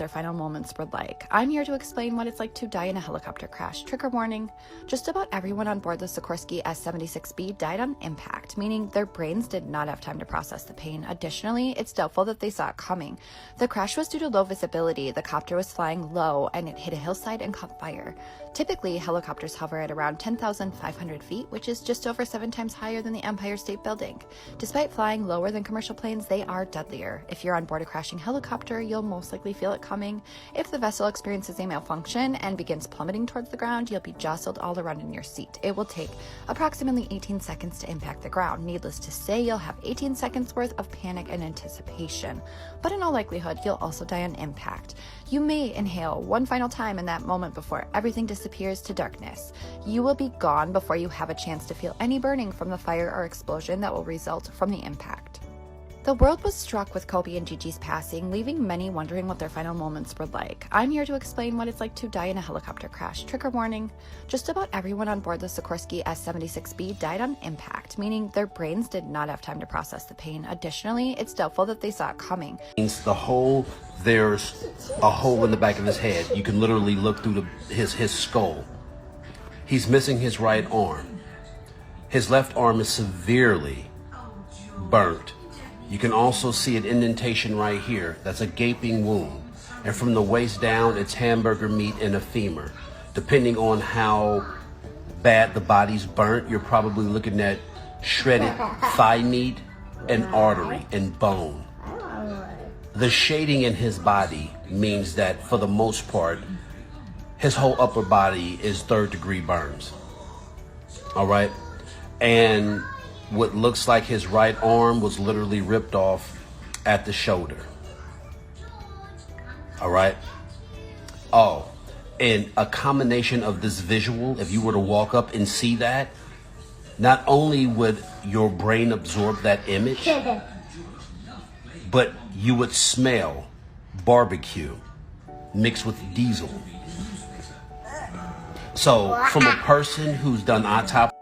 their final moments were like. I'm here to explain what it's like to die in a helicopter crash. Trigger warning. Just about everyone on board the Sikorsky S-76B died on impact, meaning their brains did not have time to process the pain. Additionally, it's doubtful that they saw it coming. The crash was due to low visibility. The copter was flying low and it hit a hillside and caught fire. Typically, helicopters hover at around 10,500 feet, which is just over 7 times higher than the Empire State Building. Despite flying lower than commercial planes, they are deadlier. If you're on board a crashing helicopter, you'll most likely feel it coming. If the vessel experiences a malfunction and begins plummeting towards the ground, you'll be jostled all around in your seat. It will take approximately 18 seconds to impact the ground. Needless to say, you'll have 18 seconds worth of panic and anticipation. But in all likelihood, you'll also die on impact. You may inhale one final time in that moment before everything disappears to darkness. You will be gone before you have a chance to feel any burning from the fire or explosion that will result from the impact. The world was struck with Kobe and Gigi's passing, leaving many wondering what their final moments were like. I'm here to explain what it's like to die in a helicopter crash. Trigger warning. Just about everyone on board the Sikorsky S-76B died on impact, meaning their brains did not have time to process the pain. Additionally, it's doubtful that they saw it coming. There's a hole in the back of his head. You can literally look through his skull. He's missing his right arm. His left arm is severely burnt. You can also see an indentation right here. That's a gaping wound. And from the waist down, it's hamburger meat and a femur. Depending on how bad the body's burnt, you're probably looking at shredded thigh meat and artery and bone. The shading in his body means that for the most part, his whole upper body is 3rd-degree burns. All right? And what looks like his right arm was literally ripped off at the shoulder. All right? Oh, and a combination of this visual, if you were to walk up and see that, not only would your brain absorb that image, but you would smell barbecue mixed with diesel. So from a person who's done autopsy,